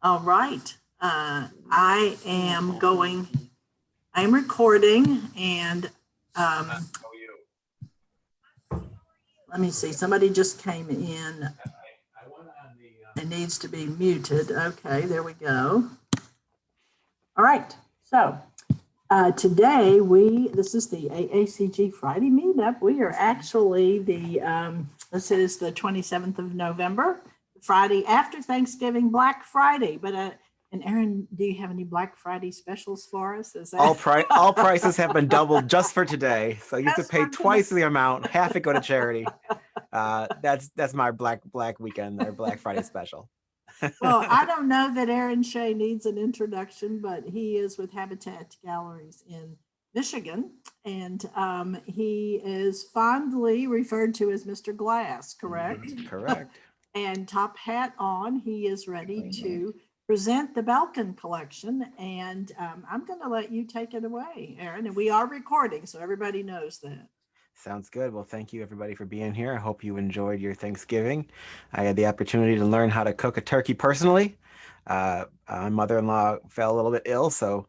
All right. I am recording and let me see, somebody just came in. It needs to be muted. Okay, there we go. All right. So today this is the AACG Friday meetup. We are actually this is the 27th of November, Friday after Thanksgiving, Black Friday. But and Aaron, do you have any Black Friday specials for us? Is that all prices have been doubled just for today, so you have to pay twice the amount. Half it go to charity. That's my Black weekend or Black Friday special. Well, I don't know that Aaron Shea needs an introduction, but he is with Habatat Galleries in Michigan, and he is fondly referred to as Mr. Glass, correct? Correct. And top hat on, he is ready to present the Belkin collection, and I'm going to let you take it away, Aaron, and we are recording, so everybody knows that. Sounds good. Well, thank you everybody for being here. I hope you enjoyed your Thanksgiving. I had the opportunity to learn how to cook a turkey personally. My mother-in-law fell a little bit ill, so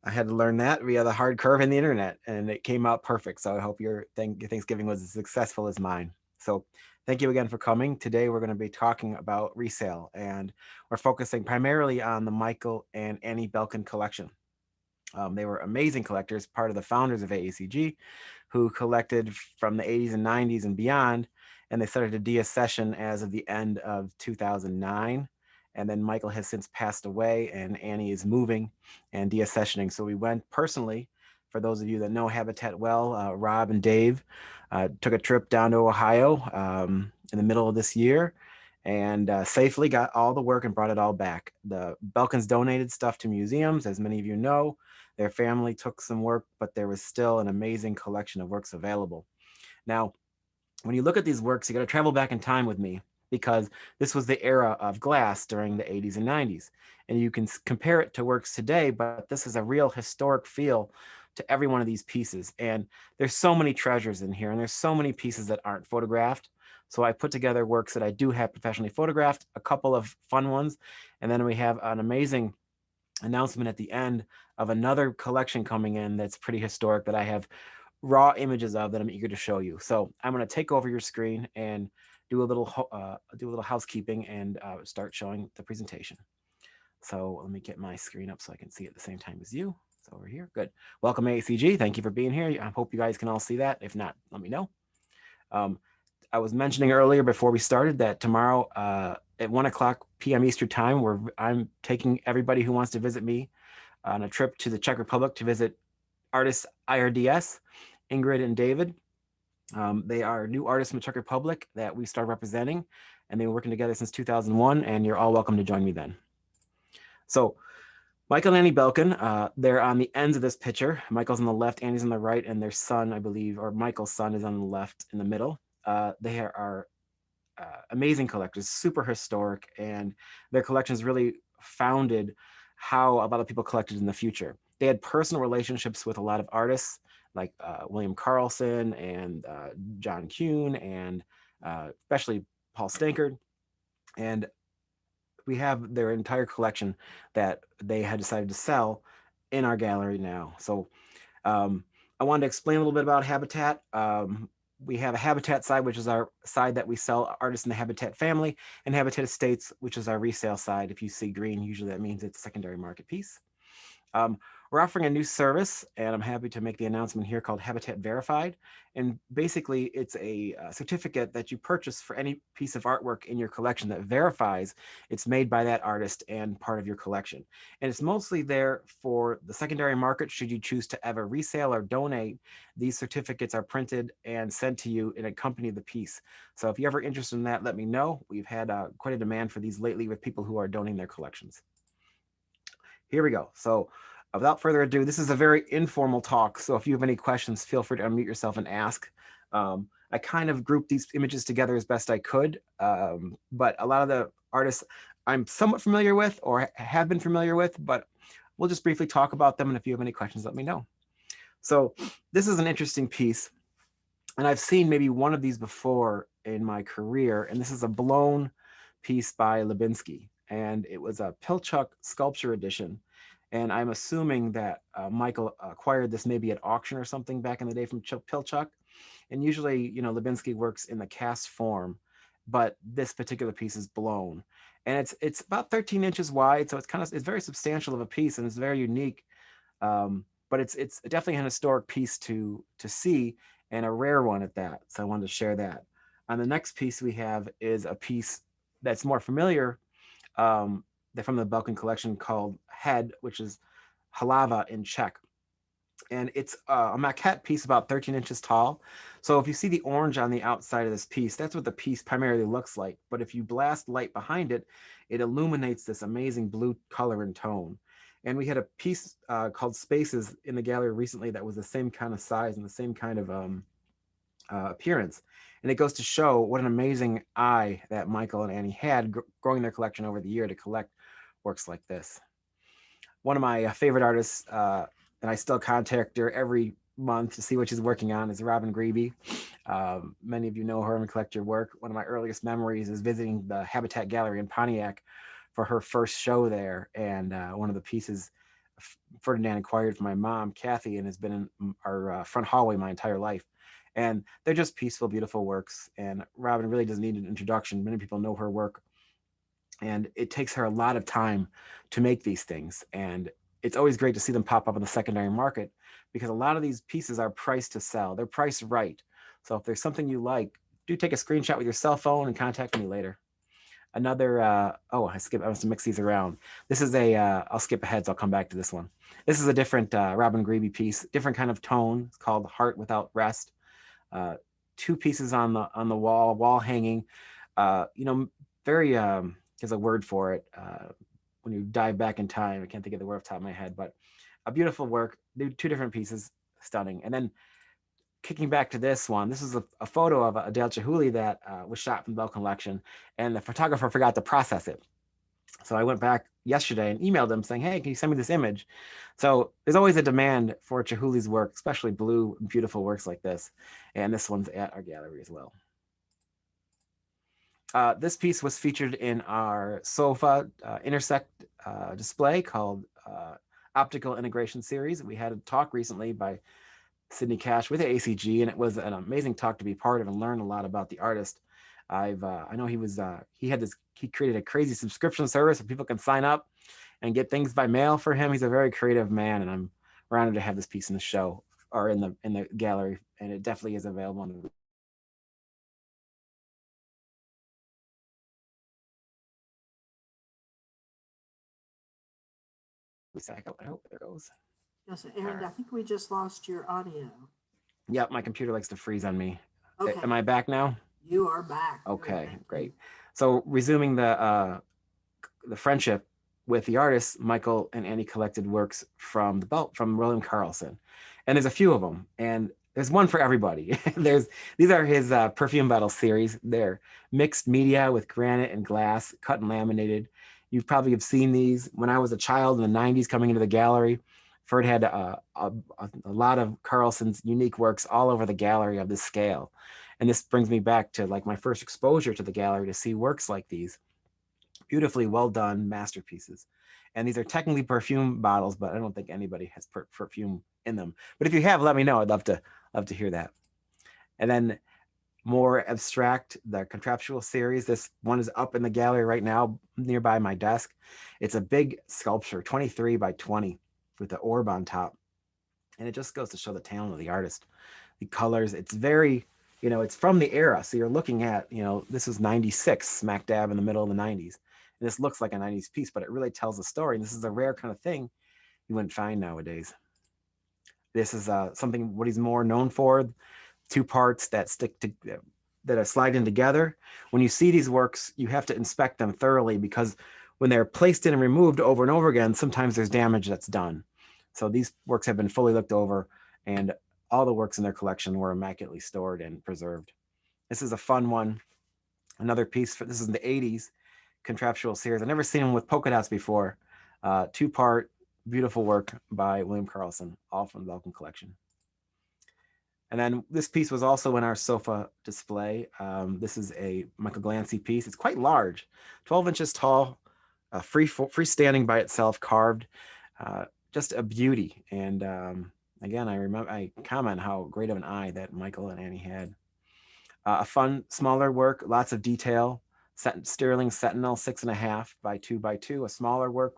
I had to learn that via the hard curve in the internet, and it came out perfect. So I hope your Thanksgiving was as successful as mine. So thank you again for coming. Today we're going to be talking about resale, and we're focusing primarily on the Michael and Annie Belkin collection. They were amazing collectors, part of the founders of AACG, who collected from the 80s and 90s and beyond, and they started a deaccession as of the end of 2009. And then Michael has since passed away, and Annie is moving and deaccessioning. So we went personally, for those of you that know Habatat well, Rob and Dave took a trip down to Ohio in the middle of this year, and safely got all the work and brought it all back. The Belkins donated stuff to museums, as many of you know. Their family took some work, but there was still an amazing collection of works available. Now, when you look at these works, you got to travel back in time with me, because this was the era of glass during the 80s and 90s. And you can compare it to works today, but this is a real historic feel to every one of these pieces. And there's so many treasures in here, and there's so many pieces that aren't photographed. So I put together works that I do have professionally photographed, a couple of fun ones, and then we have an amazing announcement at the end of another collection coming in that's pretty historic that I have raw images of that I'm eager to show you. So I'm going to take over your screen and do a little housekeeping and start showing the presentation. So let me get my screen up so I can see at the same time as you. It's over here. Good. Welcome AACG. Thank you for being here. I hope you guys can all see that. If not, let me know. I was mentioning earlier before we started that tomorrow at 1:00 p.m. Eastern time, where I'm taking everybody who wants to visit me on a trip to the Czech Republic to visit artists IRDS, Ingrid and David. They are new artists from the Czech Republic that we started representing, and they've been working together since 2001, and you're all welcome to join me then. So Michael and Annie Belkin, they're on the ends of this picture. Michael's on the left, Annie's on the right, and their son, I believe, or Michael's son is on the left in the middle. They are amazing collectors, super historic, and their collections really founded how a lot of people collected in the future. They had personal relationships with a lot of artists like William Carlson and John Kuhn, and especially Paul Stankard. And we have their entire collection that they had decided to sell in our gallery now. So I wanted to explain a little bit about Habatat. We have a Habatat side, which is our side that we sell artists in the Habatat family, and Habatat Estates, which is our resale side. If you see green, usually that means it's a secondary market piece. We're offering a new service, and I'm happy to make the announcement here, called Habatat Verified. And basically, it's a certificate that you purchase for any piece of artwork in your collection that verifies it's made by that artist and part of your collection. And it's mostly there for the secondary market. Should you choose to ever resale or donate, these certificates are printed and sent to you and accompany the piece. So if you're ever interested in that, let me know. We've had quite a demand for these lately with people who are donating their collections. Here we go. So without further ado, this is a very informal talk. So if you have any questions, feel free to unmute yourself and ask. I kind of grouped these images together as best I could, but a lot of the artists I'm somewhat familiar with or have been familiar with, but we'll just briefly talk about them. And if you have any questions, let me know. So this is an interesting piece, and I've seen maybe one of these before in my career, and this is a blown piece by Lubinsky, and it was a Pilchuck sculpture edition. And I'm assuming that Michael acquired this maybe at auction or something back in the day from Pilchuck. And usually, you know, Lubinsky works in the cast form, but this particular piece is blown. And it's about 13 inches wide, so it's very substantial of a piece, and it's very unique. But it's definitely an historic piece to see, and a rare one at that. So I wanted to share that. On the next piece we have is a piece that's more familiar, from the Belkin collection, called Head, which is Halava in Czech. And it's a maquette piece about 13 inches tall. So if you see the orange on the outside of this piece, that's what the piece primarily looks like. But if you blast light behind it, it illuminates this amazing blue color and tone. And we had a piece called Spaces in the gallery recently that was the same kind of size and the same kind of appearance. And it goes to show what an amazing eye that Michael and Annie had growing their collection over the year to collect works like this. One of my favorite artists, and I still contact her every month to see what she's working on, is Robin Grebe. Many of you know her and collect your work. One of my earliest memories is visiting the Habatat Gallery in Pontiac for her first show there. And one of the pieces Ferdinand acquired from my mom, Kathy, and has been in our front hallway my entire life. And they're just peaceful, beautiful works. And Robin really doesn't need an introduction. Many people know her work. And it takes her a lot of time to make these things. And it's always great to see them pop up on the secondary market, because a lot of these pieces are priced to sell. They're priced right. So if there's something you like, do take a screenshot with your cell phone and contact me later. Another, I must mix these around. This is I'll skip ahead, so I'll come back to this one. This is a different Robin Grebe piece, different kind of tone. It's called Heart Without Rest. Two pieces on the wall hanging. Very, there's a word for it. When you dive back in time, I can't think of the word off the top of my head, but a beautiful work. Two different pieces, stunning. And then kicking back to this one, this is a photo of Adele Chihuly that was shot from the Belkin collection, and the photographer forgot to process it. So I went back yesterday and emailed them saying, hey, can you send me this image? So there's always a demand for Chihuly's work, especially blue, beautiful works like this. And this one's at our gallery as well. This piece was featured in our SOFA Intersect display called Optical Integration Series. We had a talk recently by Sydney Cash with AACG, and it was an amazing talk to be part of and learn a lot about the artist. I know he created a crazy subscription service where people can sign up and get things by mail for him. He's a very creative man, and I'm honored to have this piece in the show, or in the gallery, and it definitely is available on the I hope there goes. Yes, Aaron, I think we just lost your audio. Yep, my computer likes to freeze on me. Okay. Am I back now? You are back. Okay, great. So resuming the friendship with the artists, Michael and Annie collected works from William Carlson, and there's a few of them, and there's one for everybody. These are his perfume bottle series. They're mixed media with granite and glass, cut and laminated. You probably have seen these. When I was a child in the 90s coming into the gallery, Ferd had a lot of Carlson's unique works all over the gallery of this scale. And this brings me back to like my first exposure to the gallery to see works like these. Beautifully well done masterpieces. And these are technically perfume bottles, but I don't think anybody has perfume in them. But if you have, let me know. I'd love to hear that. And then more abstract, the Contraptual series. This one is up in the gallery right now nearby my desk. It's a big sculpture, 23 by 20 with the orb on top. And it just goes to show the talent of the artist. The colors, it's very, it's from the era. So you're looking at, this was 96, smack dab in the middle of the 90s. And this looks like a 90s piece, but it really tells a story. And this is a rare kind of thing you wouldn't find nowadays. This is something what he's more known for. Two parts that that are sliding together. When you see these works, you have to inspect them thoroughly, because when they're placed in and removed over and over again, sometimes there's damage that's done. So these works have been fully looked over, and all the works in their collection were immaculately stored and preserved. This is a fun one. Another piece, this is in the 80s, Contraptual series. I've never seen them with polka dots before. Two-part, beautiful work by William Carlson, all from the Belkin collection. And then this piece was also in our sofa display. This is a Michael Glancy piece. It's quite large, 12 inches tall, freestanding by itself, carved, just a beauty. And again, I comment how great of an eye that Michael and Annie had. A fun, smaller work, lots of detail. Sterling Sentinel 6.5 by 2 by 2, a smaller work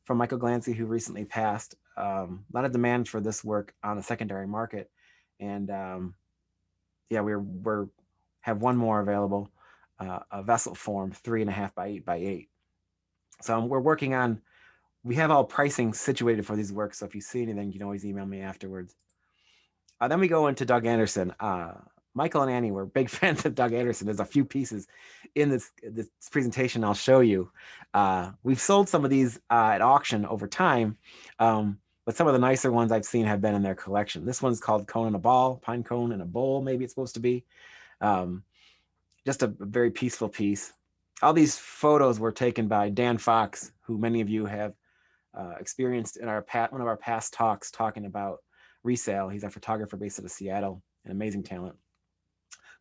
from Michael Glancy, who recently passed. A lot of demand for this work on the secondary market, and yeah, we're have one more available, a vessel form 3.5 by 8 by 8. So we're working on. We have all pricing situated for these works. So if you see anything, you can always email me afterwards. Then we go into Doug Anderson. Michael and Annie were big fans of Doug Anderson. There's a few pieces in this presentation I'll show you. We've sold some of these at auction over time, but some of the nicer ones I've seen have been in their collection. This one's called Cone in a Ball, Pine Cone in a Bowl, maybe it's supposed to be. Just a very peaceful piece. All these photos were taken by Dan Fox, who many of you have experienced in one of our past talks talking about resale. He's a photographer based out of Seattle, an amazing talent.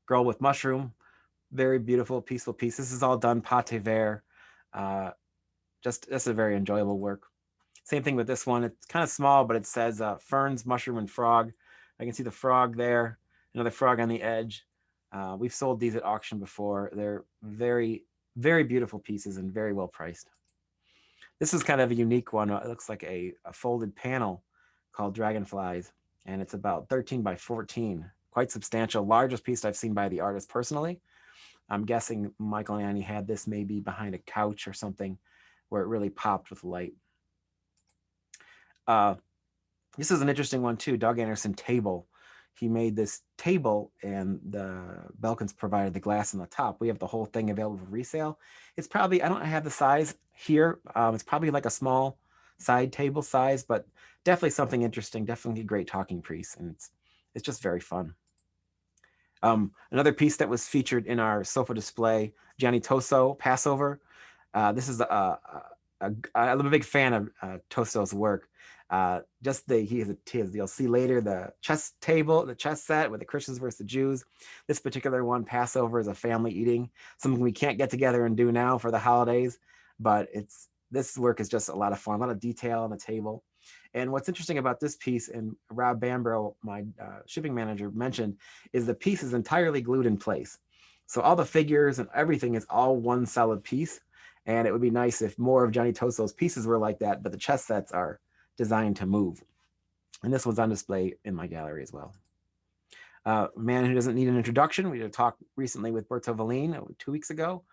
Girl with Mushroom, very beautiful, peaceful piece. This is all done pate vert. Just a very enjoyable work. Same thing with this one. It's kind of small, but it says ferns, mushroom, and frog. I can see the frog there, another frog on the edge. We've sold these at auction before. They're very, very beautiful pieces and very well priced. This is kind of a unique one. It looks like a folded panel called Dragonflies, and it's about 13 by 14. Quite substantial, largest piece I've seen by the artist personally. I'm guessing Michael and Annie had this maybe behind a couch or something where it really popped with light. This is an interesting one too, Doug Anderson table. He made this table and the Belkins provided the glass on the top. We have the whole thing available for resale. It's probably, I don't have the size here. It's probably like a small side table size, but definitely something interesting, definitely a great talking piece. And it's just very fun. Another piece that was featured in our sofa display, Gianni Toso, Passover. This is I'm a big fan of Toso's work. You'll see later the chess table, the chess set with the Christians versus the Jews. This particular one, Passover, is a family eating, something we can't get together and do now for the holidays, but this work is just a lot of fun, a lot of detail on the table. And what's interesting about this piece, and Rob Bambro, my shipping manager, mentioned, is the piece is entirely glued in place. So all the figures and everything is all one solid piece. And it would be nice if more of Gianni Toso's pieces were like that, but the chess sets are designed to move. And this one's on display in my gallery as well. Man who doesn't need an introduction. We did a talk recently with Berto Valine 2 weeks ago.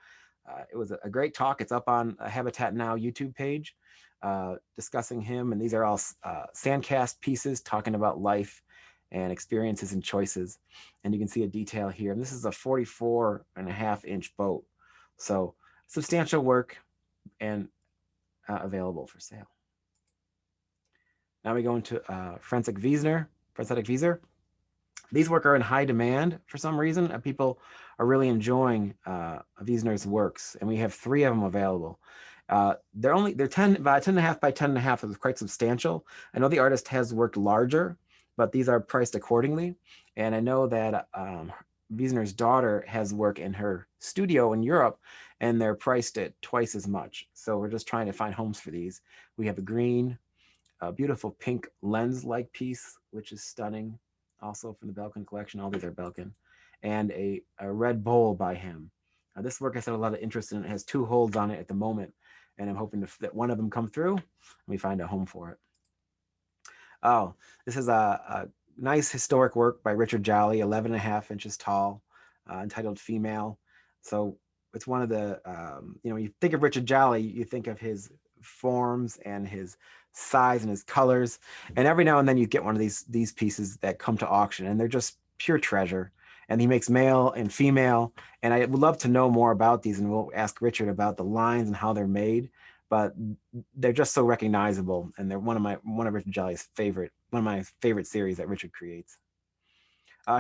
It was a great talk. It's up on a Habatat Now YouTube page discussing him. And these are all sandcast pieces talking about life and experiences and choices. And you can see a detail here. And this is a 44.5-inch boat. So substantial work and available for sale. Now we go into Frantic Wiesner. These work are in high demand for some reason. People are really enjoying Wiesner's works, and we have 3 of them available. They're 10 by 10.5 by 10.5, so it's quite substantial. I know the artist has worked larger, but these are priced accordingly. And I know that Wiesner's daughter has work in her studio in Europe, and they're priced at twice as much. So we're just trying to find homes for these. We have a green, a beautiful pink lens-like piece, which is stunning, also from the Belkin collection. All these are Belkin. And a red bowl by him. This work has had a lot of interest in. It has 2 holds on it at the moment, and I'm hoping that one of them come through and we find a home for it. Oh, this is a nice historic work by Richard Jolly, 11.5 inches tall, entitled Female. So it's one of the, you think of Richard Jolly, you think of his forms and his size and his colors. And every now and then you get one of these pieces that come to auction, and they're just pure treasure. And he makes male and female. And I would love to know more about these, and we'll ask Richard about the lines and how they're made. But they're just so recognizable, and they're one of Richard Jolly's one of my favorite series that Richard creates.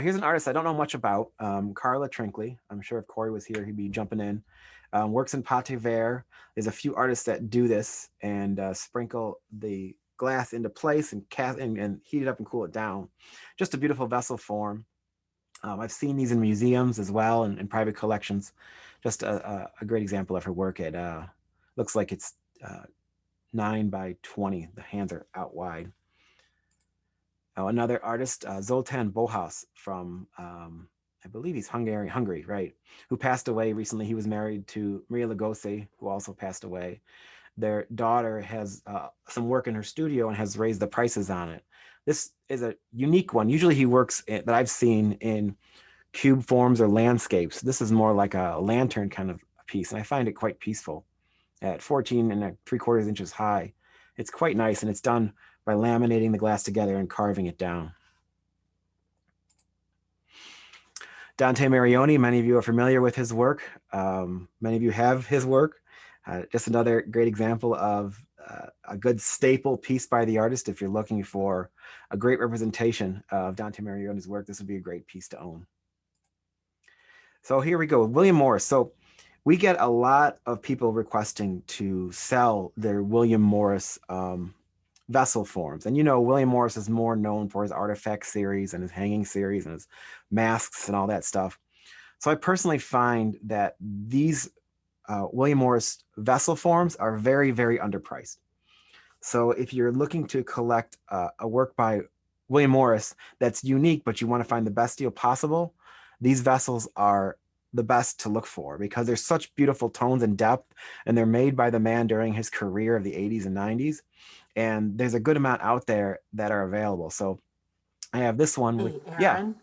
Here's an artist I don't know much about, Carla Trinkley. I'm sure if Corey was here, he'd be jumping in. Works in pate vert. There's a few artists that do this and sprinkle the glass into place and cast and heat it up and cool it down. Just a beautiful vessel form. I've seen these in museums as well and in private collections. Just a great example of her work. It looks like it's 9 by 20. The hands are out wide. Another artist, Zoltán Bauhaus from, I believe he's Hungary, right? Who passed away recently. He was married to Maria Lugosi, who also passed away. Their daughter has some work in her studio and has raised the prices on it. This is a unique one. Usually he works that I've seen in cube forms or landscapes. This is more like a lantern kind of piece, and I find it quite peaceful. At 14 3/4 inches high, it's quite nice, and it's done by laminating the glass together and carving it down. Dante Marioni, many of you are familiar with his work. Many of you have his work. Just another great example of a good staple piece by the artist. If you're looking for a great representation of Dante Marioni's work, this would be a great piece to own. So here we go, William Morris. So we get a lot of people requesting to sell their William Morris vessel forms. And you know, William Morris is more known for his artifact series and his hanging series and his masks and all that stuff. So I personally find that these William Morris vessel forms are very, very underpriced. So if you're looking to collect a work by William Morris that's unique, but you want to find the best deal possible, these vessels are the best to look for because there's such beautiful tones and depth, and they're made by the man during his career of the 80s and 90s. And there's a good amount out there that are available. So I have this one. Hey, Yeah. Aaron,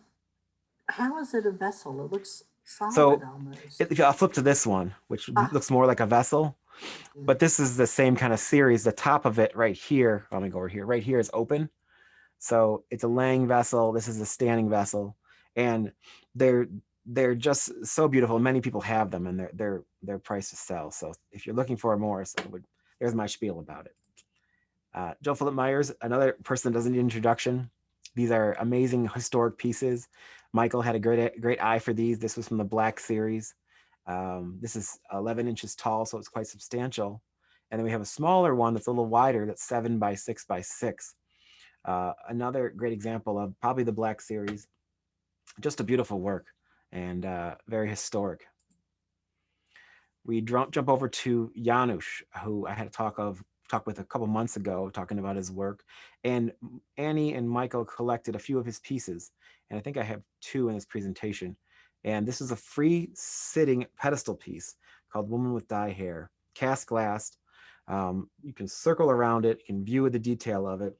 how is it a vessel? It looks solid So almost. I'll flip to this one, which looks more like a vessel. But this is the same kind of series. The top of it right here, let me go over here. Right here is open. So it's a laying vessel. This is a standing vessel. And they're just so beautiful. Many people have them, and they're priced to sell. So if you're looking for a Morris, there's my spiel about it. Joe Philip Myers, another person that doesn't need introduction. These are amazing historic pieces. Michael had a great eye for these. This was from the Black series. This is 11 inches tall, so it's quite substantial. And then we have a smaller one that's a little wider, that's 7 by 6 by 6. Another great example of probably the Black series. Just a beautiful work and very historic. We jump over to Janusz, who I had a talk with a couple months ago, talking about his work. And Annie and Michael collected a few of his pieces. And I think I have 2 in this presentation. And this is a free sitting pedestal piece called Woman with Dye Hair, cast glass. You can circle around it, you can view the detail of it.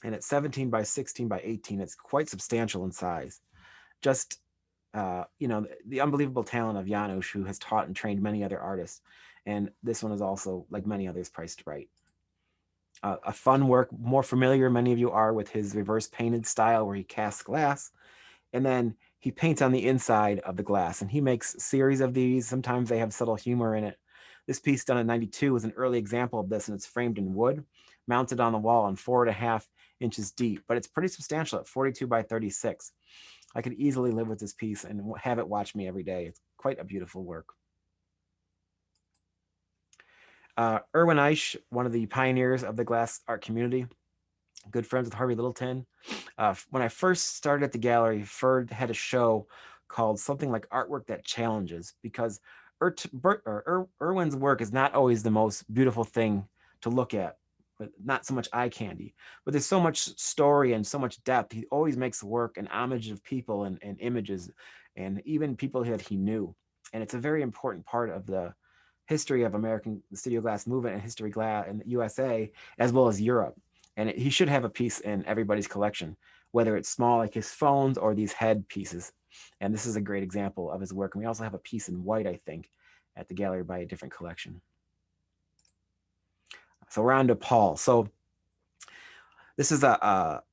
And it's 17 by 16 by 18. It's quite substantial in size. Just, you know, the unbelievable talent of Janusz, who has taught and trained many other artists. And this one is also, like many others, priced right. A fun work, more familiar, many of you are, with his reverse painted style where he casts glass and then he paints on the inside of the glass, and he makes a series of these. Sometimes they have subtle humor in it. This piece done in 92 is an early example of this, and it's framed in wood, mounted on the wall and 4.5 inches deep, but it's pretty substantial at 42 by 36. I could easily live with this piece and have it watch me every day. It's quite a beautiful work. Irwin Eisch, one of the pioneers of the glass art community, good friends with Harvey Littleton. When I first started at the gallery, Ferd had a show called something like Artwork That Challenges, because Irwin's work is not always the most beautiful thing to look at, but not so much eye candy, but there's so much story and so much depth. He always makes work an homage of people and images and even people that he knew. And it's a very important part of the history of American studio glass movement and history glass in the USA, as well as Europe. And he should have a piece in everybody's collection, whether it's small like his phones or these head pieces. And this is a great example of his work. And we also have a piece in white, I think, at the gallery by a different collection. So we're on to Paul. So this is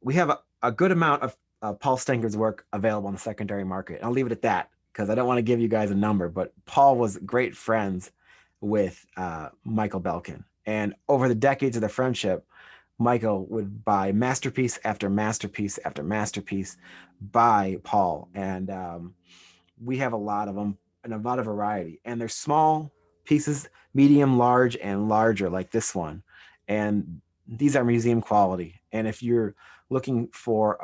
we have a good amount of Paul Stenker's work available on the secondary market. I'll leave it at that because I don't want to give you guys a number, but Paul was great friends with Michael Belkin. And over the decades of their friendship, Michael would buy masterpiece after masterpiece after masterpiece by Paul. And we have a lot of them and a lot of variety. And they're small pieces, medium, large, and larger, like this one. And these are museum quality. And if you're looking for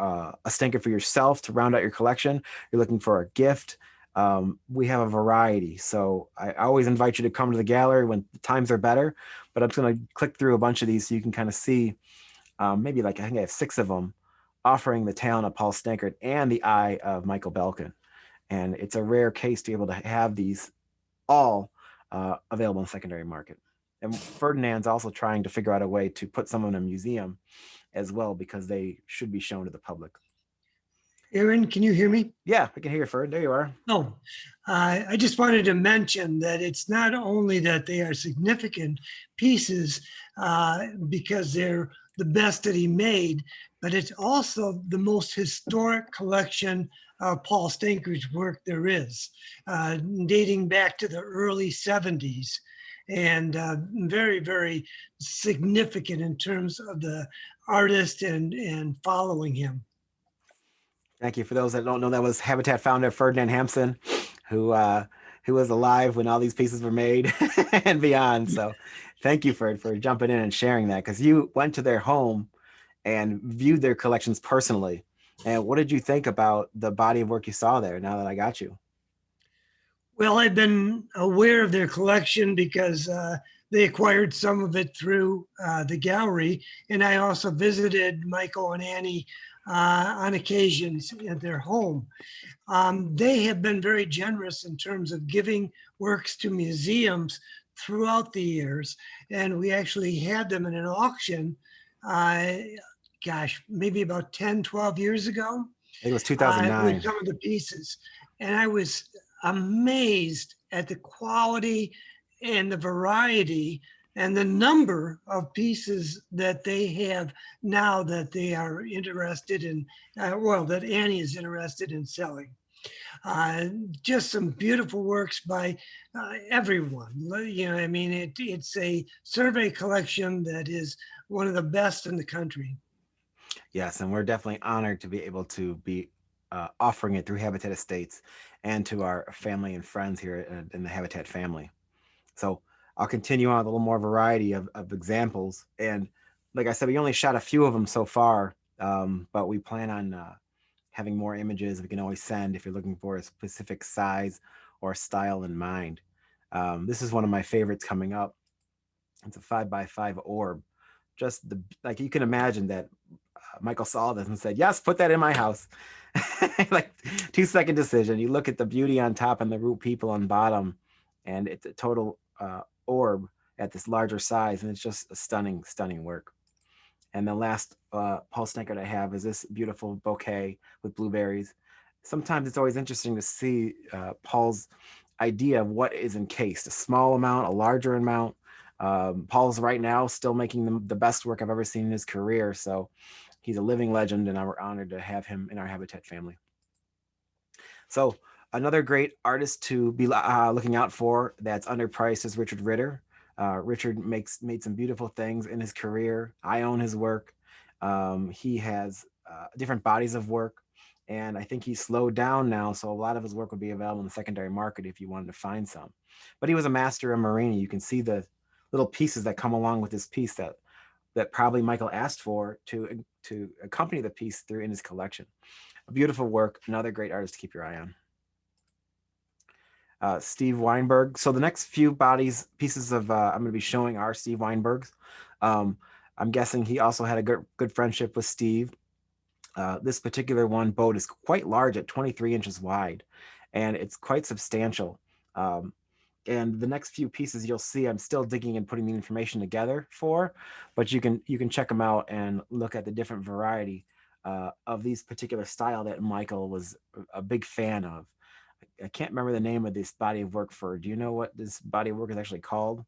a stinker for yourself to round out your collection, you're looking for a gift, we have a variety. So I always invite you to come to the gallery when the times are better, but I'm just going to click through a bunch of these so you can kind of see maybe like, I think I have 6 of them offering the talent of Paul Stankert and the eye of Michael Belkin. And it's a rare case to be able to have these all available in the secondary market. And Ferdinand's also trying to figure out a way to put some in a museum as well, because they should be shown to the public. Aaron, can you hear me? Yeah, I can hear you, Ferd. There you are. Oh, I just wanted to mention that it's not only that they are significant pieces because they're the best that he made, but it's also the most historic collection of Paul Stanker's work there is, dating back to the early 70s, and very, very significant in terms of the artist and following him. Thank you. For those that don't know, that was Habatat founder Ferdinand Hampson, who was alive when all these pieces were made and beyond. So thank you for jumping in and sharing that, because you went to their home and viewed their collections personally. And what did you think about the body of work you saw there, now that I got you? Well, I've been aware of their collection because they acquired some of it through the gallery. And I also visited Michael and Annie on occasions at their home. They have been very generous in terms of giving works to museums throughout the years. And we actually had them in an auction, maybe about 10, 12 years ago. I think it was 2009. With some of the pieces. And I was amazed at the quality and the variety and the number of pieces that they have now that they are interested in, that Annie is interested in selling. Just some beautiful works by everyone. You know, I mean, it's a survey collection that is one of the best in the country. Yes, and we're definitely honored to be able to be offering it through Habitat Estates and to our family and friends here in the Habitat family. So I'll continue on with a little more variety of examples. And like I said, we only shot a few of them so far, but we plan on having more images we can always send if you're looking for a specific size or style in mind. This is one of my favorites coming up. It's a 5x5 orb. Just like you can imagine that Michael saw this and said, yes, put that in my house. Like 2-second decision. You look at the beauty on top and the root people on bottom, and it's a total orb at this larger size, and it's just a stunning, stunning work. And the last Paul Stankert I have is this beautiful bouquet with blueberries. Sometimes it's always interesting to see Paul's idea of what is encased, a small amount, a larger amount. Paul's right now still making the best work I've ever seen in his career. So he's a living legend, and we're honored to have him in our Habitat family. So another great artist to be looking out for that's underpriced is Richard Ritter. Richard made some beautiful things in his career. I own his work. He has different bodies of work, and I think he's slowed down now. So a lot of his work would be available in the secondary market if you wanted to find some. But he was a master of Marini. You can see the little pieces that come along with this piece that probably Michael asked for to accompany the piece through in his collection. A beautiful work, another great artist to keep your eye on. Steve Weinberg. So the next few pieces of I'm going to be showing are Steve Weinberg's. I'm guessing he also had a good friendship with Steve. This particular boat is quite large at 23 inches wide, and it's quite substantial. And the next few pieces you'll see I'm still digging and putting the information together for, but you can check them out and look at the different variety of these particular style that Michael was a big fan of. I can't remember the name of this body of work for. Do you know what this body of work is actually called?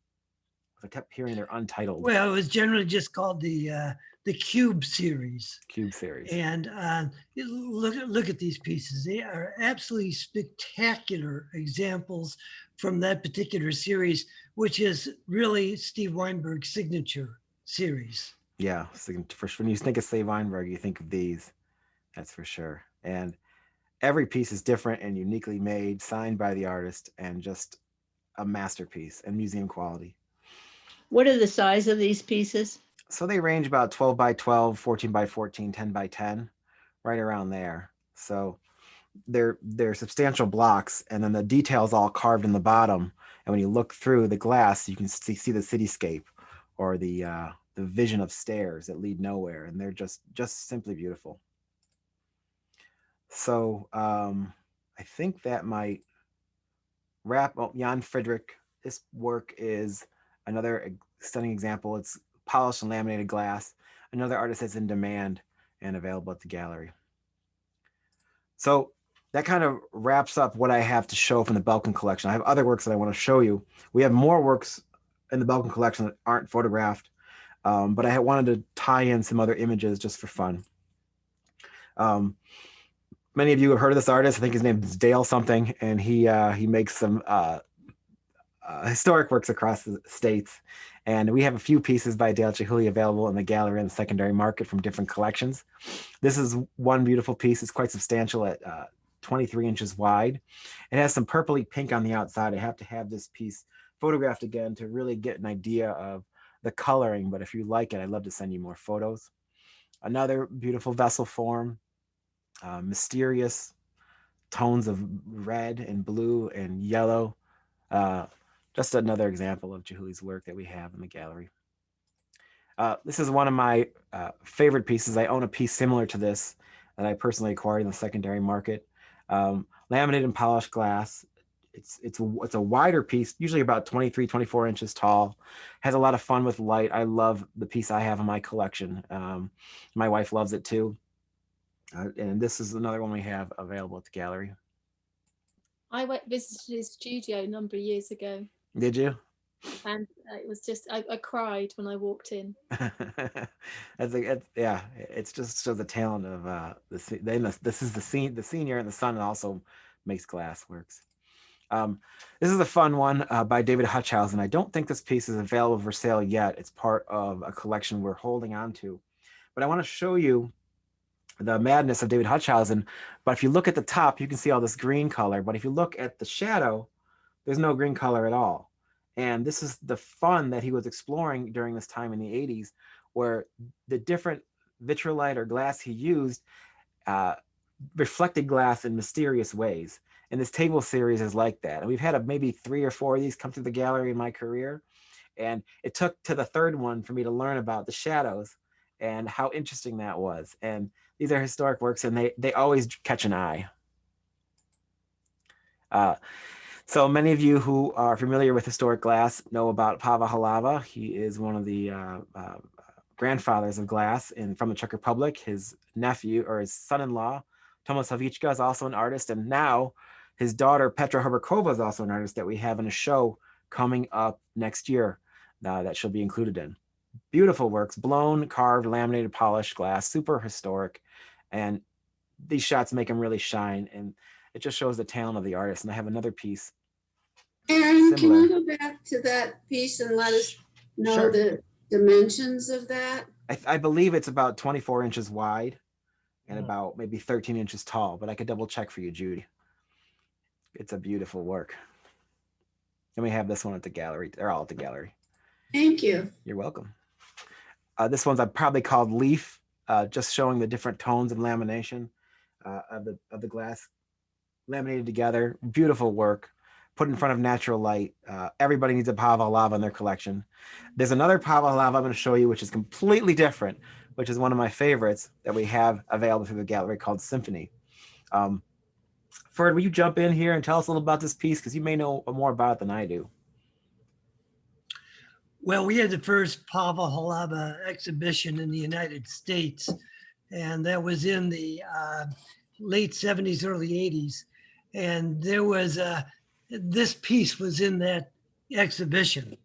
I kept hearing they're untitled. Well, it was generally just called the Cube series. Cube series. And look at these pieces. They are absolutely spectacular examples from that particular series, which is really Steve Weinberg's signature series. Yeah, when you think of Steve Weinberg, you think of these. That's for sure. And every piece is different and uniquely made, signed by the artist, and just a masterpiece and museum quality. What are the size of these pieces? So they range about 12 by 12, 14 by 14, 10 by 10, right around there. So they're substantial blocks, and then the details all carved in the bottom. And when you look through the glass, you can see the cityscape or the vision of stairs that lead nowhere, and they're just simply beautiful. So I think that might wrap. Oh, Jan Friedrich. This work is another stunning example. It's polished and laminated glass. Another artist that's in demand and available at the gallery. So that kind of wraps up what I have to show from the Belkin collection. I have other works that I want to show you. We have more works in the Belkin collection that aren't photographed, but I wanted to tie in some other images just for fun. Many of you have heard of this artist. I think his name is Dale something, and he makes some historic works across the states. And we have a few pieces by Dale Chihuly available in the gallery and the secondary market from different collections. This is one beautiful piece. It's quite substantial at 23 inches wide. It has some purpley pink on the outside. I have to have this piece photographed again to really get an idea of the coloring. But if you like it, I'd love to send you more photos. Another beautiful vessel form, mysterious tones of red and blue and yellow. Just another example of Chihuly's work that we have in the gallery. This is one of my favorite pieces. I own a piece similar to this that I personally acquired in the secondary market. Laminated and polished glass. It's a wider piece, usually about 23, 24 inches tall. Has a lot of fun with light. I love the piece I have in my collection. My wife loves it too. And this is another one we have available at the gallery. I visited his studio a number of years ago. Did you? And it was just, I cried when I walked in. Yeah, it's just shows the talent of this is the senior and the son also makes glass works. This is a fun one by David Hutchhausen. I don't think this piece is available for sale yet. It's part of a collection we're holding on to, but I want to show you the madness of David Hutchhausen. But if you look at the top, you can see all this green color. But if you look at the shadow, there's no green color at all. And this is the fun that he was exploring during this time in the 80s, where the different vitrolite or glass he used reflected glass in mysterious ways. And this table series is like that. And we've had maybe 3 or 4 of these come through the gallery in my career. And it took to the third one for me to learn about the shadows and how interesting that was. And these are historic works, and they always catch an eye. So many of you who are familiar with historic glass know about Pavel Halava. He is one of the grandfathers of glass from the Czech Republic. His nephew or his son-in-law, Tomas Havichka, is also an artist. And now his daughter, Petra Hrubakova, is also an artist that we have in a show coming up next year that she'll be included in. Beautiful works, blown, carved, laminated, polished glass, super historic. And these shots make them really shine. And it just shows the talent of the artist. And I have another piece. Aaron, can you go back to that piece and let us know Sure. the dimensions of that? I believe it's about 24 inches wide and about maybe 13 inches tall, but I could double check for you, Judy. It's a beautiful work. And we have this one at the gallery. They're all at the gallery. Thank you. You're welcome. This one's probably called Leaf, just showing the different tones of lamination of the glass laminated together. Beautiful work, put in front of natural light. Everybody needs a Pavel Halava in their collection. There's another Pavel Halava I'm going to show you, which is completely different, which is one of my favorites that we have available through the gallery called Symphony. Ferd, will you jump in here and tell us a little about this piece? Because you may know more about it than I do. Well, we had the first Pavel Halava exhibition in the United States, and that was in the late 70s, early 80s. And there was this piece was in that exhibition.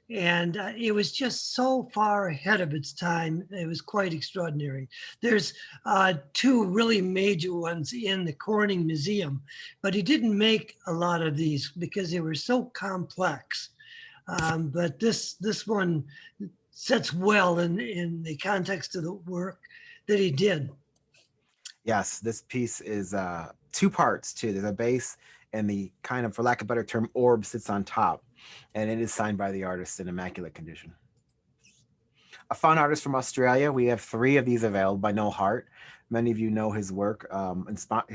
And it was just so far ahead of its time. It was quite extraordinary. There's 2 really major ones in the Corning Museum, but he didn't make a lot of these because they were so complex. But this one sets well in the context of the work that he did. Yes, this piece is 2 parts too. There's a base and the kind of, for lack of a better term, orb sits on top. And it is signed by the artist in immaculate condition. A fun artist from Australia. We have 3 of these available by Noel Hart. Many of you know his work.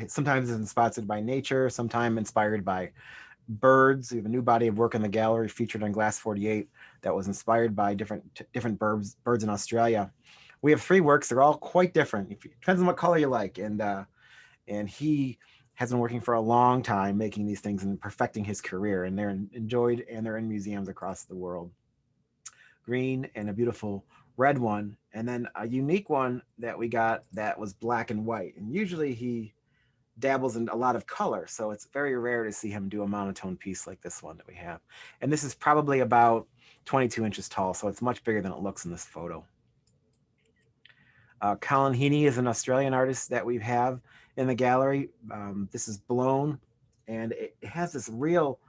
Sometimes it's inspired by nature, sometimes inspired by birds. We have a new body of work in the gallery featured on Glass 48 that was inspired by different birds in Australia. We have 3 works. They're all quite different. It depends on what color you like. And he has been working for a long time making these things and perfecting his career. And they're enjoyed and they're in museums across the world. Green and a beautiful red one. And then a unique one that we got that was black and white. And usually he dabbles in a lot of color. So it's very rare to see him do a monotone piece like this one that we have. And this is probably about 22 inches tall. So it's much bigger than it looks in this photo. Colin Heaney is an Australian artist that we have in the gallery. This is blown and it has this real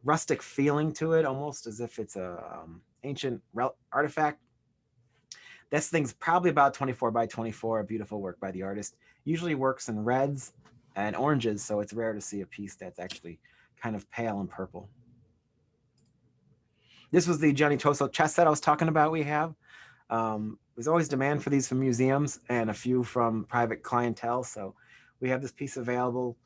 rustic feeling to it, almost as if it's a ancient artifact. This thing's probably about 24 by 24, a beautiful work by the artist. Usually works in reds and oranges, so it's rare to see a piece that's actually kind of pale and purple. This was the Gianni Toso chess set I was talking about we have. There's always demand for these from museums and a few from private clientele, so we have this piece available.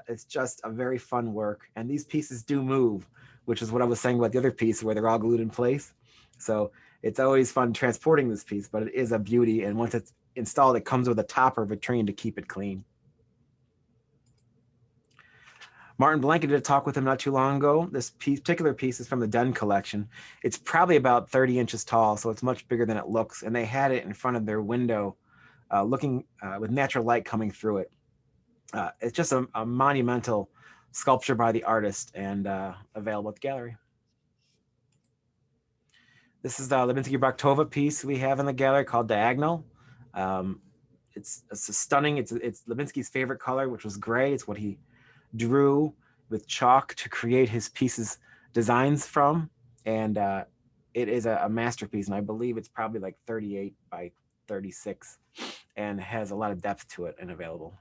It's just a very fun work, and these pieces do move, which is what I was saying about the other piece where they're all glued in place. So it's always fun transporting this piece, but it is a beauty, and once it's installed, it comes with a topper vitrine to keep it clean. Martin Blanket did a talk with him not too long ago. This particular piece is from the Den collection. It's probably about 30 inches tall, so it's much bigger than it looks, and they had it in front of their window looking with natural light coming through it. It's just a monumental sculpture by the artist and available at the gallery. This is the Levinsky Brachtova piece we have in the gallery called Diagonal. It's a stunning, it's Levinsky's favorite color, which was gray. It's what he drew with chalk to create his pieces designs from. And it is a masterpiece. And I believe it's probably like 38 by 36 and has a lot of depth to it and available.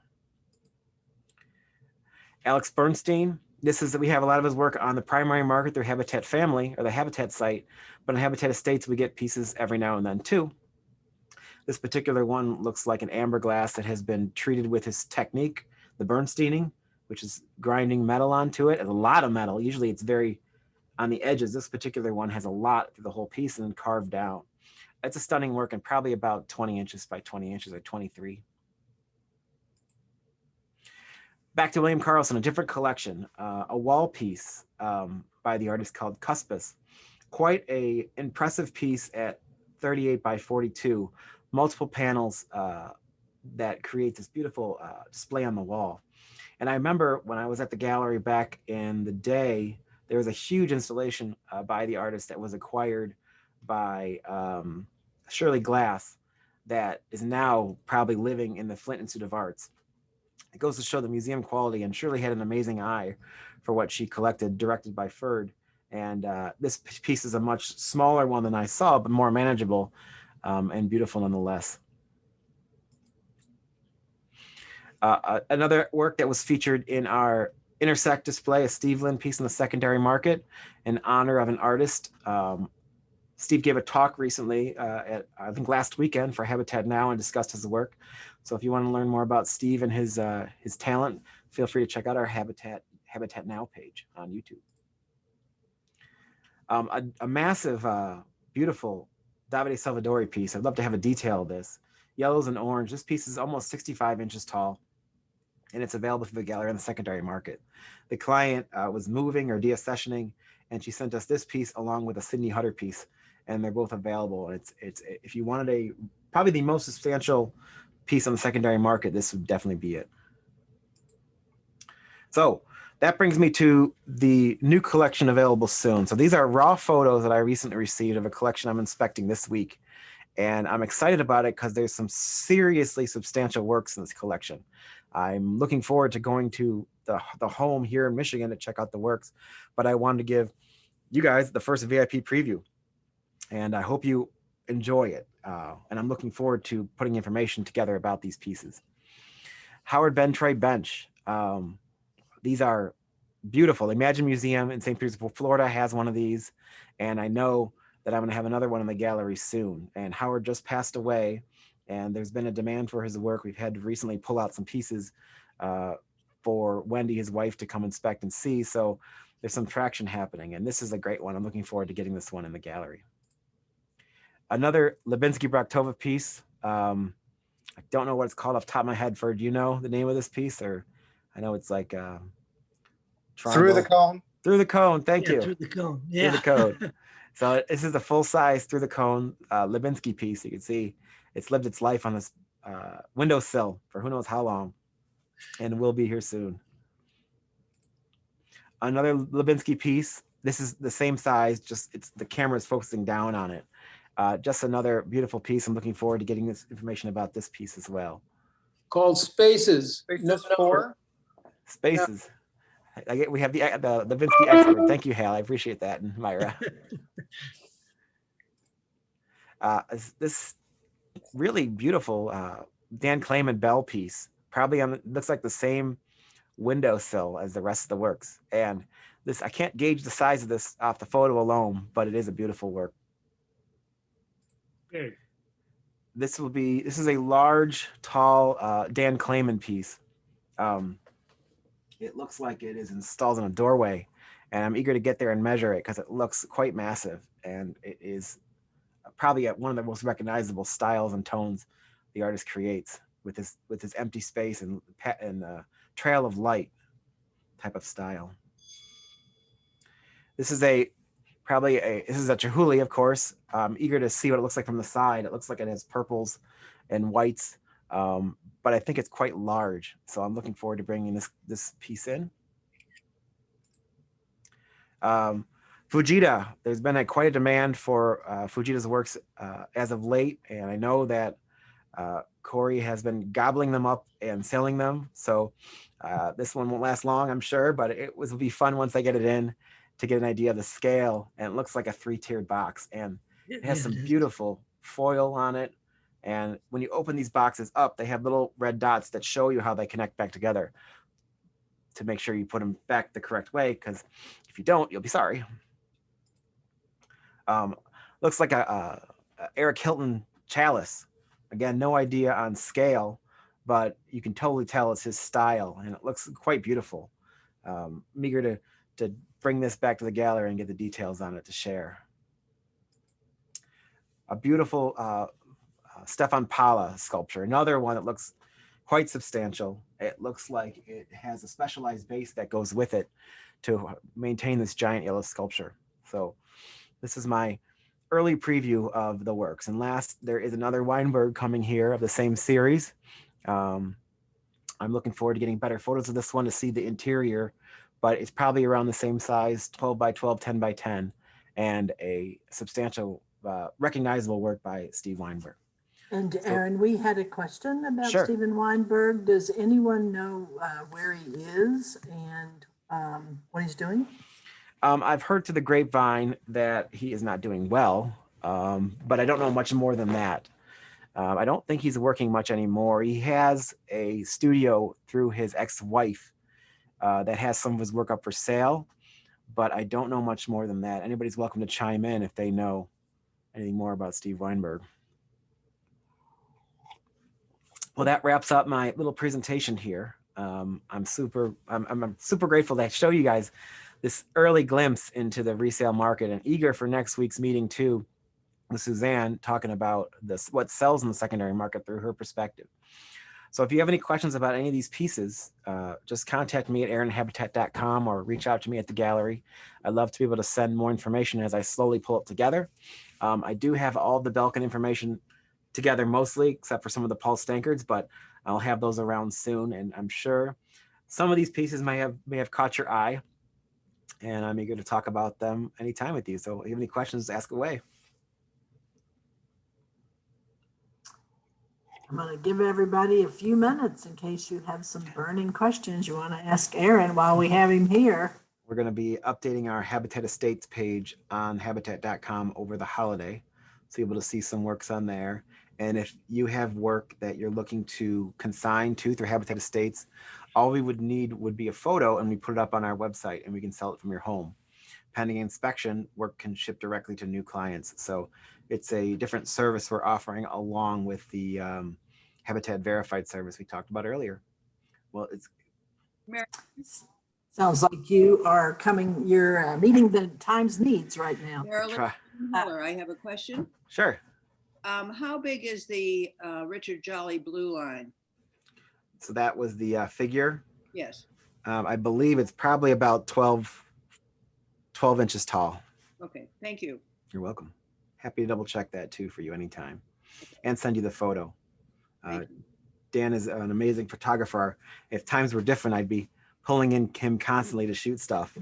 Alex Bernstein. We have a lot of his work on the primary market, their Habatat family or the Habatat site, but in Habatat Estates, we get pieces every now and then too. This particular one looks like an amber glass that has been treated with his technique, the Bernsteining, which is grinding metal onto it. It's a lot of metal. Usually it's very on the edges. This particular one has a lot through the whole piece and then carved out. It's a stunning work and probably about 20 inches by 20 inches or 23. Back to William Carlson, a different collection, a wall piece by the artist called Cuspis. Quite a impressive piece at 38 by 42, multiple panels that create this beautiful display on the wall. And I remember when I was at the gallery back in the day, there was a huge installation by the artist that was acquired by Shirley Glass that is now probably living in the Flint Institute of Arts. It goes to show the museum quality, and Shirley had an amazing eye for what she collected, directed by Ferd. And this piece is a much smaller one than I saw, but more manageable and beautiful nonetheless. Another work that was featured in our Intersect display, a Steve Lynn piece in the secondary market in honor of an artist. Steve gave a talk recently, I think last weekend for Habitat Now, and discussed his work. So if you want to learn more about Steve and his talent, feel free to check out our Habitat Now page on YouTube. A massive, beautiful Davide Salvadori piece. I'd love to have a detail of this. Yellows and orange. This piece is almost 65 inches tall, and it's available through the gallery on the secondary market. The client was moving or deaccessioning, and she sent us this piece along with a Sydney Hutter piece, and they're both available. It's if you wanted probably the most substantial piece on the secondary market, this would definitely be it. So that brings me to the new collection available soon. So these are raw photos that I recently received of a collection I'm inspecting this week. And I'm excited about it because there's some seriously substantial works in this collection. I'm looking forward to going to the home here in Michigan to check out the works, but I wanted to give you guys the first VIP preview, and I hope you enjoy it. And I'm looking forward to putting information together about these pieces. Howard Bentray bench. These are beautiful. The Imagine Museum in St. Petersburg, Florida has one of these, and I know that I'm going to have another one in the gallery soon. And Howard just passed away, and there's been a demand for his work. We've had to recently pull out some pieces for Wendy, his wife, to come inspect and see. So there's some traction happening, and this is a great one. I'm looking forward to getting this one in the gallery. Another Lebinsky-Broktova piece. I don't know what it's called off the top of my head. Do you know the name of this piece? Or I know it's like Through the Cone. Through the Cone. Thank you. Through the Cone. Through Yeah. the Cone. So this is a full-size Through the Cone Lebinsky piece. You can see it's lived its life on this windowsill for who knows how long, and will be here soon. Another Lebinsky piece. This is the same size, just the camera is focusing down on it. Just another beautiful piece. I'm looking forward to getting this information about this piece as well. Called Spaces. Spaces 4. Spaces. We have the Lebinsky expert. Thank you, Hal. I appreciate that, and Myra. This really beautiful Dan Clayman Bell piece, probably looks like the same windowsill as the rest of the works. And this, I can't gauge the size of this off the photo alone, but it is a beautiful work. Okay. This is a large, tall Dan Clayman piece. It looks like it is installed in a doorway, and I'm eager to get there and measure it because it looks quite massive, and it is probably one of the most recognizable styles and tones the artist creates with his empty space and trail of light type of style. This is a Chihuly, of course. I'm eager to see what it looks like from the side. It looks like it has purples and whites, but I think it's quite large. So I'm looking forward to bringing this piece in. Fujita, there's been quite a demand for Fujita's works as of late, and I know that Corey has been gobbling them up and selling them. So this one won't last long, I'm sure, but it will be fun once I get it in to get an idea of the scale. And it looks like a 3-tiered box, and it has some beautiful foil on it. And when you open these boxes up, they have little red dots that show you how they connect back together to make sure you put them back the correct way, because if you don't, you'll be sorry. Looks like a Eric Hilton chalice. Again, no idea on scale, but you can totally tell it's his style, and it looks quite beautiful. I'm eager to bring this back to the gallery and get the details on it to share. A beautiful Stefan Palla sculpture, another one that looks quite substantial. It looks like it has a specialized base that goes with it to maintain this giant yellow sculpture. So this is my early preview of the works. And last, there is another Weinberg coming here of the same series. I'm looking forward to getting better photos of this one to see the interior, but it's probably around the same size, 12 by 12, 10 by 10, and a substantial, recognizable work by Steve Weinberg. And Aaron, we had a question about Sure. Stephen Weinberg. Does anyone know where he is and what he's doing? I've heard to the grapevine that he is not doing well, but I don't know much more than that. I don't think he's working much anymore. He has a studio through his ex-wife that has some of his work up for sale, but I don't know much more than that. Anybody's welcome to chime in if they know anything more about Steve Weinberg. Well, that wraps up my little presentation here. I'm super grateful to show you guys this early glimpse into the resale market, and eager for next week's meeting too, with Suzanne talking about what sells in the secondary market through her perspective. So if you have any questions about any of these pieces, just contact me at aaronhabatat.com or reach out to me at the gallery. I'd love to be able to send more information as I slowly pull it together. I do have all the Belkin information together mostly, except for some of the Paul Stankards, but I'll have those around soon. And I'm sure some of these pieces may have caught your eye, and I'm eager to talk about them anytime with you. So if you have any questions, ask away. I'm going to give everybody a few minutes in case you have some burning questions you want to ask Aaron while we have him here. We're going to be updating our Habitat Estates page on habitat.com over the holiday, so you'll be able to see some works on there. And if you have work that you're looking to consign to through Habitat Estates, all we would need would be a photo, and we put it up on our website and we can sell it from your home. pending inspection, work can ship directly to new clients. So it's a different service we're offering along with the Habatat Verified service we talked about earlier. Well, it's Sounds like you're meeting the time's needs right now. Marilyn try. Muller, I have a question. Sure. How big is the Richard Jolly Blue Line? So that was the figure. Yes. I believe it's probably about 12 inches tall. Okay, thank you. You're welcome. Happy to double check that too for you anytime and send you the photo. Thank you. Dan is an amazing photographer. If times were different, I'd be pulling in him constantly to shoot stuff.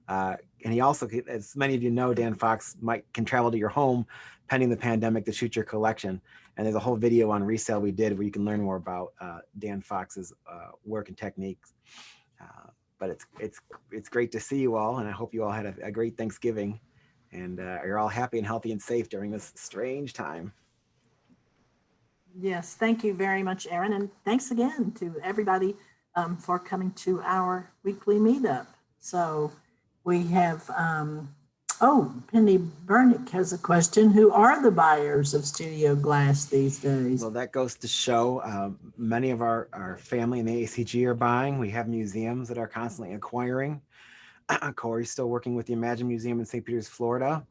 And he also, as many of you know, Dan Fox can travel to your home pending the pandemic to shoot your collection. And there's a whole video on resale we did where you can learn more about Dan Fox's work and techniques. But it's great to see you all, and I hope you all had a great Thanksgiving, and you're all happy and healthy and safe during this strange time. Yes, thank you very much, Aaron. And thanks again to everybody for coming to our weekly meetup. So we have, Penny Burnick has a question. Who are the buyers of studio glass these days? Well, that goes to show many of our family in the AACG are buying. We have museums that are constantly acquiring. Corey's still working with the Imagine Museum in St. Peters, Florida.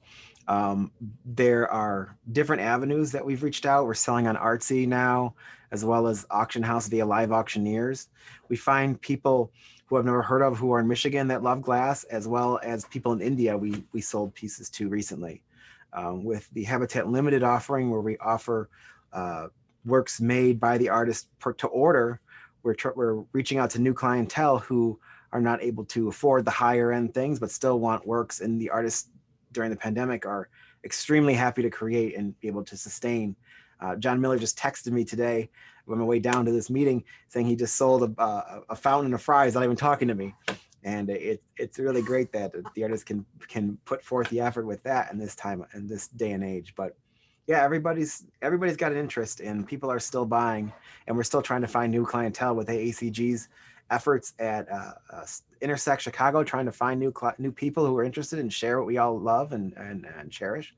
There are different avenues that we've reached out. We're selling on Artsy now, as well as Auction House via live auctioneers. We find people who I've never heard of who are in Michigan that love glass, as well as people in India we sold pieces to recently. With the Habatat Limited offering, where we offer works made by the artist to order, we're reaching out to new clientele who are not able to afford the higher end things, but still want works, and the artists during the pandemic are extremely happy to create and be able to sustain. John Miller just texted me today on my way down to this meeting saying he just sold a fountain of fries not even talking to me. And it's really great that the artist can put forth the effort with that in this time, in this day and age. But yeah, everybody's got an interest, and people are still buying, and we're still trying to find new clientele with AACG's efforts at Intersect Chicago, trying to find new people who are interested and share what we all love and cherish.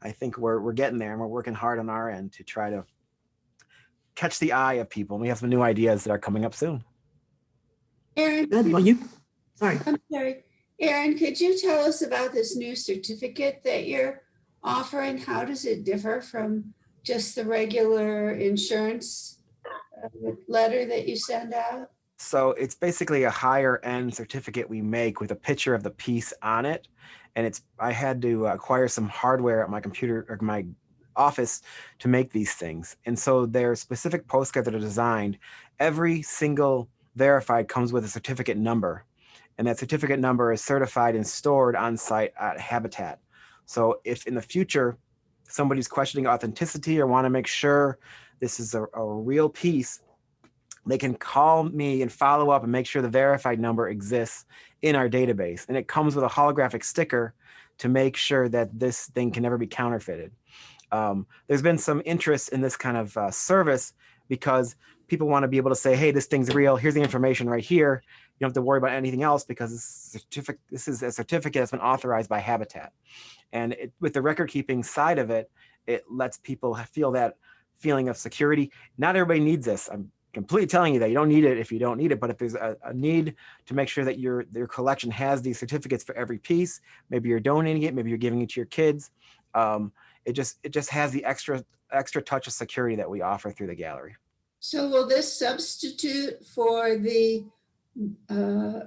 I think we're getting there, and we're working hard on our end to try to catch the eye of people. And we have some new ideas that are coming up soon. Aaron, Good. Well, sorry. I'm sorry. Aaron, could you tell us about this new certificate that you're offering? How does it differ from just the regular insurance letter that you send out? So it's basically a higher end certificate we make with a picture of the piece on it. And I had to acquire some hardware at my computer or my office to make these things. And so they're specific postcards that are designed. Every single verified comes with a certificate number. And that certificate number is certified and stored on site at Habatat. So if in the future somebody's questioning authenticity or want to make sure this is a real piece, they can call me and follow up and make sure the verified number exists in our database. And it comes with a holographic sticker to make sure that this thing can never be counterfeited. There's been some interest in this kind of service because people want to be able to say, hey, this thing's real. Here's the information right here. You don't have to worry about anything else because this is a certificate that's been authorized by Habatat. And with the record keeping side of it, it lets people feel that feeling of security. Not everybody needs this. I'm completely telling you that you don't need it if you don't need it. But if there's a need to make sure that your collection has these certificates for every piece, maybe you're donating it, maybe you're giving it to your kids. It just has the extra touch of security that we offer through the gallery. So will this substitute for the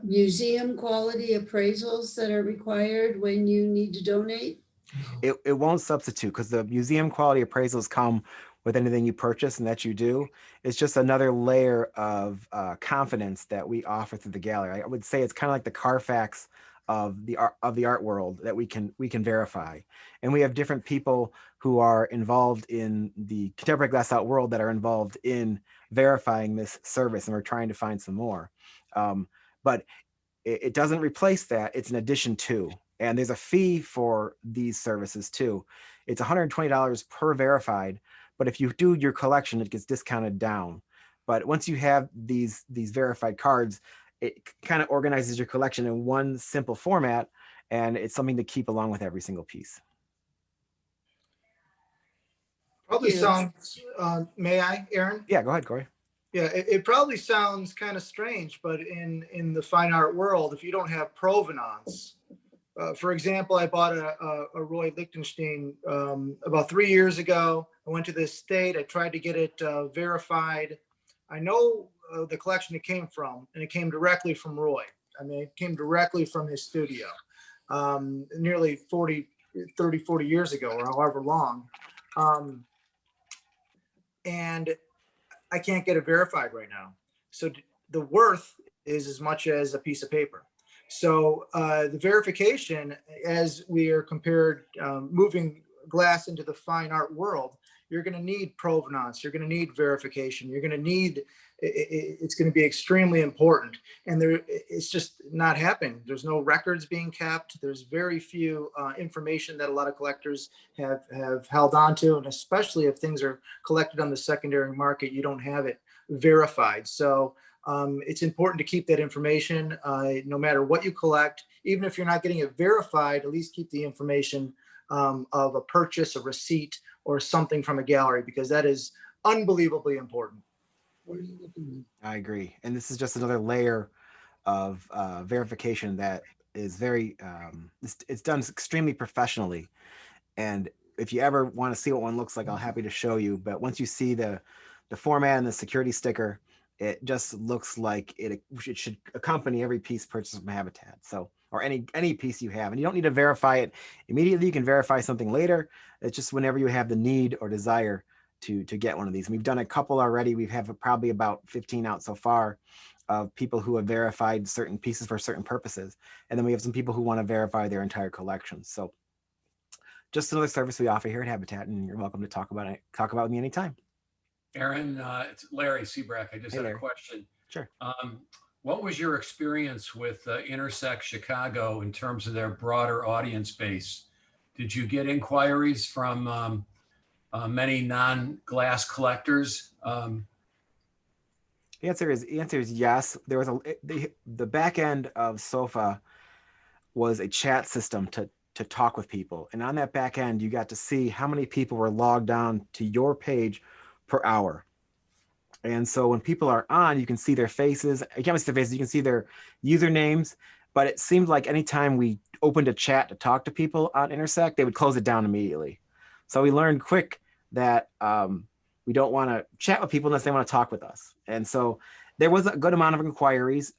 museum quality appraisals that are required when you need to donate? It won't substitute because the museum quality appraisals come with anything you purchase and that you do. It's just another layer of confidence that we offer through the gallery. I would say it's kind of like the Carfax of the art world that we can verify. And we have different people who are involved in the contemporary glass art world that are involved in verifying this service, and we're trying to find some more. But it doesn't replace that. It's an addition to. And there's a fee for these services too. It's $120 per verified, but if you do your collection, it gets discounted down. But once you have these verified cards, it kind of organizes your collection in one simple format, and it's something to keep along with every single piece. Probably you. sounds, may I, Aaron? Yeah, go ahead, Corey. Yeah, it probably sounds kind of strange, but in the fine art world, if you don't have provenance, for example, I bought a Roy Lichtenstein about 3 years ago. I went to the state. I tried to get it verified. I know the collection it came from, and it came directly from Roy. I mean, it came directly from his studio nearly 40 years ago, or however long. And I can't get it verified right now. So the worth is as much as a piece of paper. So the verification, as we are compared moving glass into the fine art world, you're going to need provenance. You're going to need verification. You're going to need, it's going to be extremely important. And it's just not happening. There's no records being kept. There's very few information that a lot of collectors have held on to. And especially if things are collected on the secondary market, you don't have it verified. So it's important to keep that information no matter what you collect. Even if you're not getting it verified, at least keep the information of a purchase, a receipt, or something from a gallery, because that is unbelievably important. I agree. And this is just another layer of verification that is very, it's done extremely professionally. And if you ever want to see what one looks like, I'm happy to show you. But once you see the format and the security sticker, it just looks like it should accompany every piece purchased from Habatat. So, or any piece you have, and you don't need to verify it immediately. You can verify something later. It's just whenever you have the need or desire to get one of these. And we've done a couple already. We have probably about 15 out so far of people who have verified certain pieces for certain purposes. And then we have some people who want to verify their entire collection. So just another service we offer here at Habatat, and you're welcome to talk about it with me anytime. Aaron, it's Larry Seabrack. I just Hey, had Larry. a question. Sure. What was your experience with Intersect Chicago in terms of their broader audience base? Did you get inquiries from many non-glass collectors? The answer is yes. There was the back end of SOFA was a chat system to talk with people, and on that back end, you got to see how many people were logged on to your page per hour. And so when people are on, you can see their faces. You can't see their faces. You can see their usernames. But it seemed like anytime we opened a chat to talk to people on Intersect, they would close it down immediately. So we learned quick that we don't want to chat with people unless they want to talk with us. And so there was a good amount of inquiries.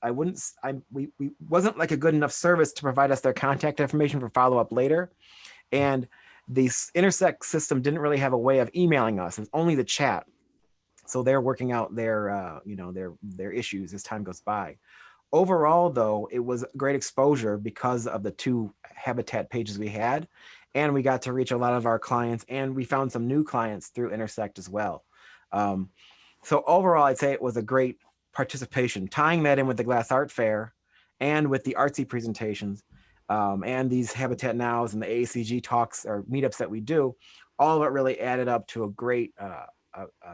We wasn't like a good enough service to provide us their contact information for follow-up later. And the Intersect system didn't really have a way of emailing us. It was only the chat. So they're working out their issues as time goes by. Overall, though, it was great exposure because of the 2 Habatat pages we had, and we got to reach a lot of our clients, and we found some new clients through Intersect as well. So overall, I'd say it was a great participation, tying that in with the Glass Art Fair and with the artsy presentations and these Habatat Nows and the AACG talks or meetups that we do. All of it really added up to a great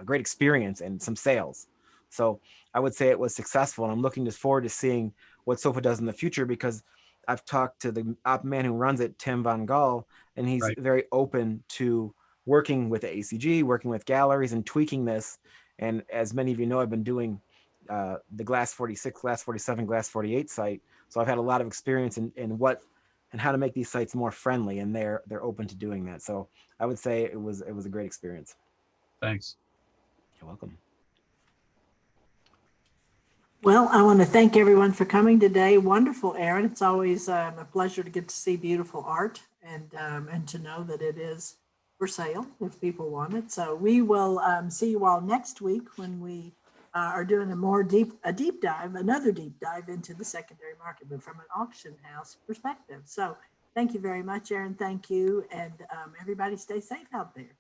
experience and some sales. So I would say it was successful, and I'm looking forward to seeing what SOFA does in the future, because I've talked to the op man who runs it, Tim Von Gall, and he's very open to working with the AACG, working with galleries and tweaking this. And as many of you know, I've been doing the Glass 46, Glass 47, Glass 48 site. So I've had a lot of experience in what and how to make these sites more friendly, and they're open to doing that. So I would say it was a great experience. Thanks. You're welcome. Well, I want to thank everyone for coming today. Wonderful, Aaron. It's always a pleasure to get to see beautiful art and to know that it is for sale if people want it. So we will see you all next week when we are doing another deep dive into the secondary market, but from an auction house perspective. So thank you very much, Aaron. Thank you. And everybody stay safe out there.